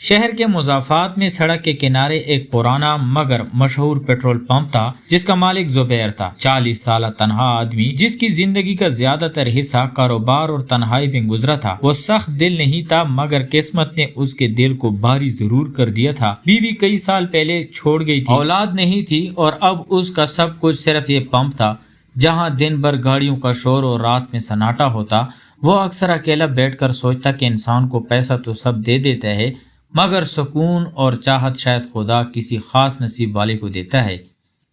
शहर के मुजाफात में सड़क के किनारे एक पुराना मगर मशहूर पेट्रोल पंप था जिसका मालिक जुबैर था। 40 साल तनहा आदमी जिसकी जिंदगी का ज्यादातर हिस्सा कारोबार और तन्हाई में गुजरा था। वो सख्त दिल नहीं था मगर किस्मत ने उसके दिल को भारी जरूर कर दिया था। बीवी कई साल पहले छोड़ गई थी, औलाद नहीं थी और अब उसका सब कुछ सिर्फ ये पंप था जहाँ दिन भर गाड़ियों का शोर और रात में सन्नाटा होता। वो अक्सर अकेला बैठकर सोचता कि इंसान को पैसा तो सब दे देता है मगर सुकून और चाहत शायद खुदा किसी खास नसीब वाले को देता है।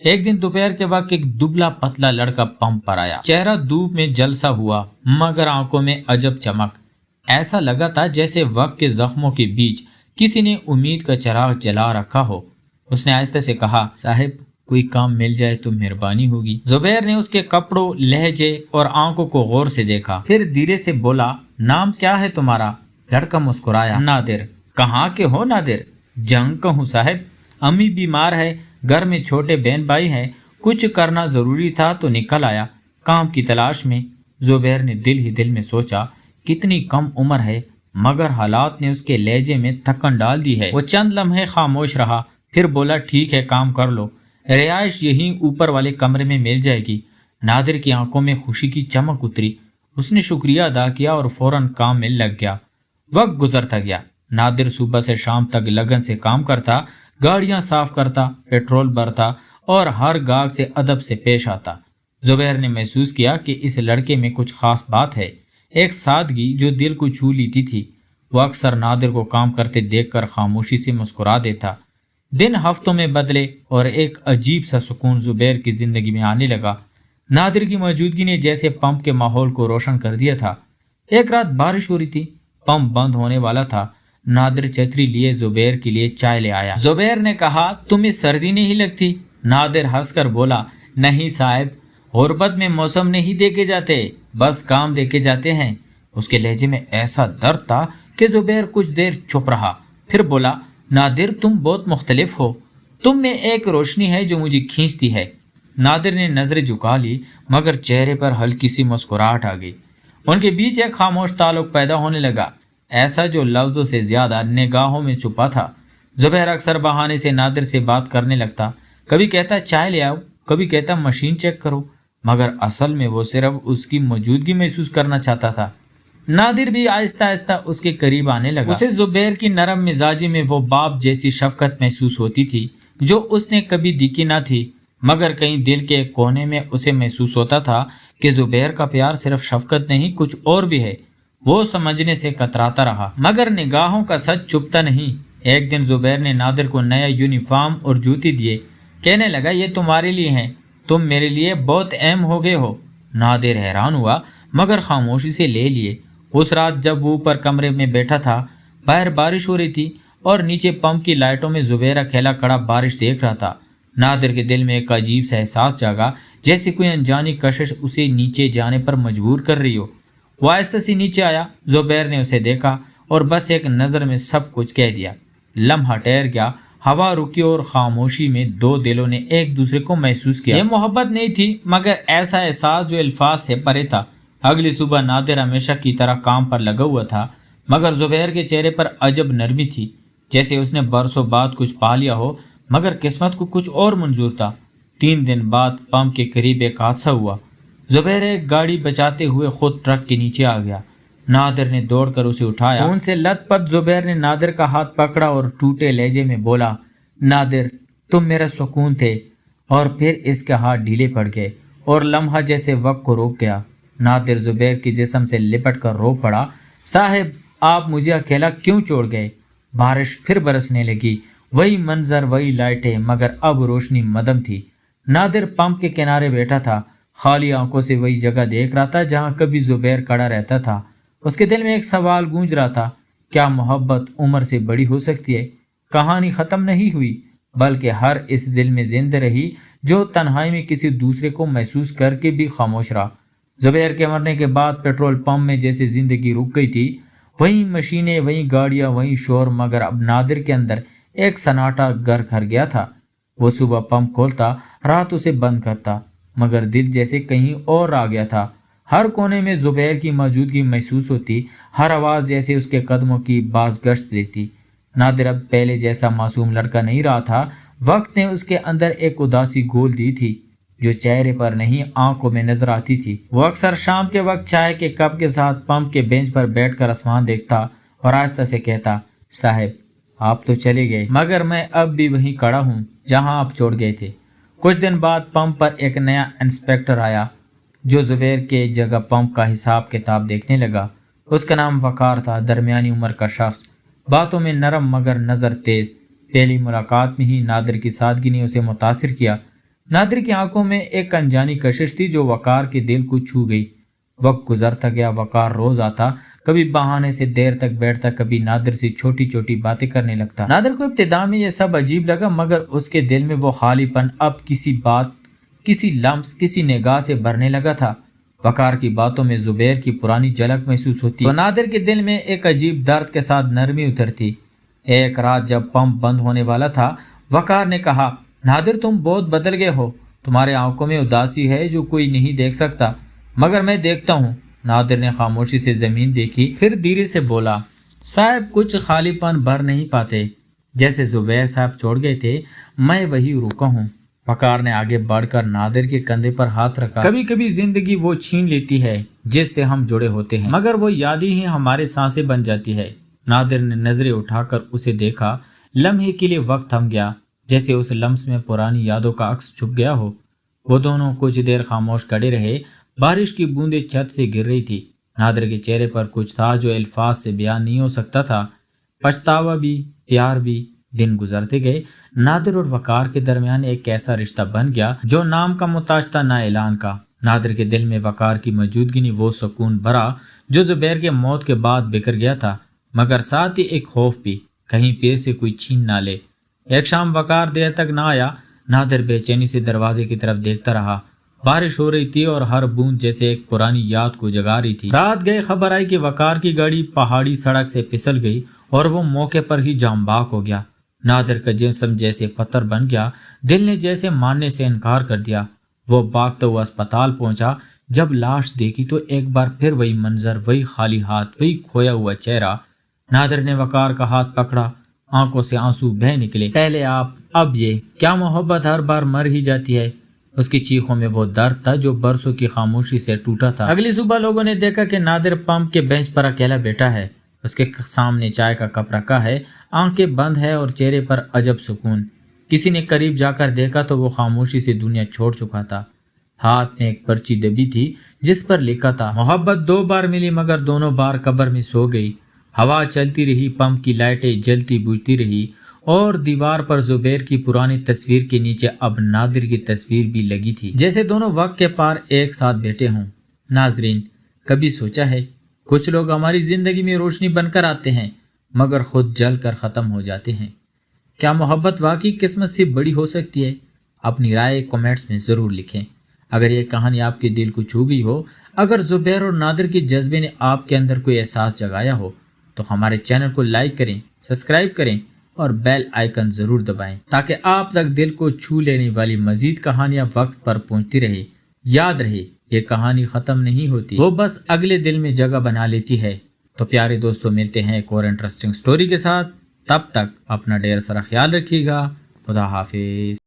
एक दिन दोपहर के वक्त एक दुबला पतला लड़का पंप पर आया। चेहरा धूप में जलसा हुआ मगर आंखों में अजब चमक। ऐसा लगा था जैसे वक्त के जख्मों के बीच किसी ने उम्मीद का चिराग जला रखा हो। उसने आहिस्ते से कहा, साहिब कोई काम मिल जाए तो मेहरबानी होगी। जुबैर ने उसके कपड़ों, लहजे और आंखों को गौर से देखा, फिर धीरे से बोला, नाम क्या है तुम्हारा? लड़का मुस्कुराया, नादिर। कहाँ के हो नादिर? जंग का हूँ साहब। अम्मी बीमार है, घर में छोटे बहन भाई हैं, कुछ करना जरूरी था तो निकल आया काम की तलाश में। जुबैर ने दिल ही दिल में सोचा, कितनी कम उम्र है मगर हालात ने उसके लहजे में थकन डाल दी है। वो चंद लम्हे खामोश रहा, फिर बोला, ठीक है काम कर लो, रिहाइश यहीं ऊपर वाले कमरे में मिल जाएगी। नादिर की आंखों में खुशी की चमक उतरी। उसने शुक्रिया अदा किया और फौरन काम में लग गया। वक्त गुजरता गया। नादिर सुबह से शाम तक लगन से काम करता, गाड़ियां साफ करता, पेट्रोल भरता और हर गाहक से अदब से पेश आता। जुबैर ने महसूस किया कि इस लड़के में कुछ खास बात है, एक सादगी जो दिल को छू लेती थी। वो अक्सर नादिर को काम करते देखकर खामोशी से मुस्कुरा देता। दिन हफ्तों में बदले और एक अजीब सा सुकून जुबैर की जिंदगी में आने लगा। नादिर की मौजूदगी ने जैसे पंप के माहौल को रोशन कर दिया था। एक रात बारिश हो रही थी, पंप बंद होने वाला था। नादिर छतरी लिए जुबैर के लिए चाय ले आया। जुबैर ने कहा, तुम्हें सर्दी नहीं लगती? नादिर हंसकर बोला, नहीं साहब, गुर्बत में मौसम नहीं देखे जाते, बस काम देखे जाते हैं। उसके लहजे में ऐसा दर्द था कि जुबैर कुछ देर चुप रहा, फिर बोला, नादिर तुम बहुत मुख्तलिफ हो, तुम में एक रोशनी है जो मुझे खींचती है। नादिर ने नजरें झुका ली मगर चेहरे पर हल्की सी मुस्कुराहट आ गई। उनके बीच एक खामोश ताल्लुक पैदा होने लगा, ऐसा जो लफ्जों से ज्यादा निगाहों में छुपा था। जुबैर अक्सर बहाने से नादिर से बात करने लगता, कभी कहता चाय ले आओ, कभी कहता मशीन चेक करो, मगर असल में वो सिर्फ उसकी मौजूदगी महसूस करना चाहता था। नादिर भी आहिस्ता आहिस्ता उसके करीब आने लगा। उसे जुबैर की नरम मिजाजी में वो बाप जैसी शफकत महसूस होती थी जो उसने कभी दिखी ना थी, मगर कहीं दिल के कोने में उसे महसूस होता था कि जुबैर का प्यार सिर्फ शफकत नहीं कुछ और भी है। वो समझने से कतराता रहा मगर निगाहों का सच चुपता नहीं। एक दिन जुबैर ने नादिर को नया यूनिफॉर्म और जूती दिए, कहने लगा, ये तुम्हारे लिए हैं, तुम मेरे लिए बहुत अहम हो गए हो। नादिर हैरान हुआ मगर खामोशी से ले लिए। उस रात जब वो ऊपर कमरे में बैठा था, बाहर बारिश हो रही थी और नीचे पंप की लाइटों में जुबैर अकेला खड़ा बारिश देख रहा था। नादिर के दिल में एक अजीब सा एहसास जागा, जैसे कोई अनजानी कशिश उसे नीचे जाने पर मजबूर कर रही हो। वो आहिस्ते से नीचे आया। जुबैर ने उसे देखा और बस एक नज़र में सब कुछ कह दिया। लम्हा ठहर गया, हवा रुकी और खामोशी में दो दिलों ने एक दूसरे को महसूस किया। ये मोहब्बत नहीं थी मगर ऐसा एहसास जो अल्फाज से परे था। अगली सुबह नादिर हमेशा की तरह काम पर लगा हुआ था मगर जुबैर के चेहरे पर अजब नरमी थी, जैसे उसने बरसों बाद कुछ पा लिया हो मगर किस्मत को कुछ और मंजूर था। 3 दिन बाद पंप के करीब एक हादसा हुआ। जुबैर एक गाड़ी बचाते हुए खुद ट्रक के नीचे आ गया। नादिर ने दौड़कर उसे उठाया। खून से लथपथ जुबैर ने नादिर का हाथ पकड़ा और टूटे लहजे में बोला, नादिर तुम मेरा सुकून थे। और फिर इसके हाथ ढीले पड़ गए और लम्हा जैसे वक्त को रोक गया। नादिर जुबैर के जिस्म से लिपट कर रो पड़ा, साहिब आप मुझे अकेला क्यों छोड़ गए? बारिश फिर बरसने लगी, वही मंजर वही लाइटें मगर अब रोशनी मदम थी। नादिर पंप के किनारे बैठा था, खाली आंखों से वही जगह देख रहा था जहां कभी जुबैर खड़ा रहता था। उसके दिल में एक सवाल गूंज रहा था, क्या मोहब्बत उम्र से बड़ी हो सकती है? कहानी ख़त्म नहीं हुई बल्कि हर इस दिल में जिंदा रही जो तन्हाई में किसी दूसरे को महसूस करके भी खामोश रहा। जुबैर के मरने के बाद पेट्रोल पंप में जैसे जिंदगी रुक गई थी, वही मशीनें, वही गाड़ियां, वही शोर, मगर अब नादिर के अंदर एक सन्नाटा घर कर गया था। वो सुबह पंप खोलता, रात उसे बंद करता, मगर दिल जैसे कहीं और आ गया था। हर कोने में जुबैर की मौजूदगी महसूस होती, हर आवाज़ जैसे उसके कदमों की बाज गश्त देती। नादिर अब पहले जैसा मासूम लड़का नहीं रहा था। वक्त ने उसके अंदर एक उदासी घोल दी थी जो चेहरे पर नहीं आंखों में नजर आती थी। वो अक्सर शाम के वक्त चाय के कप के साथ पंप के बेंच पर बैठकर आसमान देखता और आहिस्ता से कहता, साहब आप तो चले गए मगर मैं अब भी वहीं खड़ा हूँ जहाँ आप छोड़ गए थे। कुछ दिन बाद पंप पर एक नया इंस्पेक्टर आया जो जुबैर के जगह पंप का हिसाब किताब देखने लगा। उसका नाम वकार था, दरमियानी उम्र का शख्स, बातों में नरम मगर नज़र तेज। पहली मुलाकात में ही नादिर की सादगी ने उसे मुतासिर किया। नादिर की आंखों में एक अनजानी कशिश थी जो वकार के दिल को छू गई। वक्त गुजरता गया, वकार रोज आता, कभी बहाने से देर तक बैठता, कभी नादिर से छोटी छोटी बातें करने लगता। नादिर को इब्तिदा में यह सब अजीब लगा मगर उसके दिल में वो खालीपन अब किसी बात, किसी लम्स, किसी निगाह से भरने लगा था। वकार की बातों में जुबैर की पुरानी झलक महसूस होती तो नादिर के दिल में एक अजीब दर्द के साथ नरमी उतरती। एक रात जब पंप बंद होने वाला था, वकार ने कहा, नादिर तुम बहुत बदल गए हो, तुम्हारे आंखों में उदासी है जो कोई नहीं देख सकता मगर मैं देखता हूँ। नादिर ने खामोशी से जमीन देखी, फिर धीरे से बोला, साहब कुछ खालीपन भर नहीं पाते, जैसे जुबैर साहब छोड़ गए थे मैं वही रुका हूँ। वकार ने आगे बढ़कर नादिर के कंधे पर हाथ रखा। कभी कभी जिंदगी वो छीन लेती है जिससे हम जुड़े होते हैं मगर वो यादें ही हमारे सांसें बन जाती है। नादिर ने नजरें उठाकर उसे देखा। लम्हे के लिए वक्त थम गया, जैसे उस लम्स में पुरानी यादों का अक्स छुप गया हो। वो दोनों कुछ देर खामोश खड़े रहे। बारिश की बूंदें छत से गिर रही थी। नादिर के चेहरे पर कुछ था जो अल्फाज से बयान नहीं हो सकता था। पछतावा भी, प्यार भी। दिन गुजरते गए। नादिर और वकार के दरमियान एक ऐसा रिश्ता बन गया जो नाम का मुताज था ना ऐलान का। नादिर के दिल में वकार की मौजूदगी ने वो सुकून भरा जो जुबैर के मौत के बाद बिखर गया था, मगर साथ ही एक खौफ भी, कहीं फिर से कोई छीन ना ले। एक शाम वकार देर तक ना आया। नादिर बेचैनी से दरवाजे की तरफ देखता रहा। बारिश हो रही थी और हर बूंद जैसे एक पुरानी याद को जगा रही थी। रात गए खबर आई कि वकार की गाड़ी पहाड़ी सड़क से फिसल गई और वो मौके पर ही जामबाग हो गया। नादिर का जिस्म जैसे पत्थर बन गया। दिल ने जैसे मानने से इनकार कर दिया। वो भागता हुआ अस्पताल पहुंचा। जब लाश देखी तो एक बार फिर वही मंजर, वही खाली हाथ, वही खोया हुआ चेहरा। नादिर ने वकार का हाथ पकड़ा, आंखों से आंसू बह निकले। पहले आप, अब ये, क्या मोहब्बत हर बार मर ही जाती है। उसकी चीखों में वो दर्द था जो बरसों की खामोशी से टूटा था। अगली सुबह लोगों ने देखा कि नादिर पंप के बेंच पर अकेला बैठा है। उसके सामने चाय का कप रखा है, आंखें बंद है और चेहरे पर अजब सुकून। किसी ने करीब जाकर देखा तो वो खामोशी से दुनिया छोड़ चुका था। हाथ में एक पर्ची दबी थी जिस पर लिखा था, मोहब्बत 2 बार मिली मगर दोनों बार कब्र में सो गई। हवा चलती रही, पंप की लाइटें जलती बुझती रही और दीवार पर जुबैर की पुरानी तस्वीर के नीचे अब नादिर की तस्वीर भी लगी थी, जैसे दोनों वक्त के पार एक साथ बैठे हों। नाजरीन, कभी सोचा है कुछ लोग हमारी जिंदगी में रोशनी बनकर आते हैं मगर खुद जल कर ख़त्म हो जाते हैं। क्या मोहब्बत वाकई किस्मत से बड़ी हो सकती है? अपनी राय कमेंट्स में ज़रूर लिखें। अगर ये कहानी आपके दिल को छू गई हो, अगर जुबैर और नादिर के जज्बे ने आपके अंदर कोई एहसास जगाया हो, तो हमारे चैनल को लाइक करें, सब्सक्राइब करें और बेल आइकन ज़रूर दबाएं ताकि आप तक दिल को छू लेने वाली मजीद कहानियाँ वक्त पर पहुँचती रहे। याद रहे, ये कहानी ख़त्म नहीं होती, वो बस अगले दिल में जगह बना लेती है। तो प्यारे दोस्तों, मिलते हैं एक और इंटरेस्टिंग स्टोरी के साथ। तब तक अपना ढेर सारा ख्याल रखिएगा। खुदा हाफिज।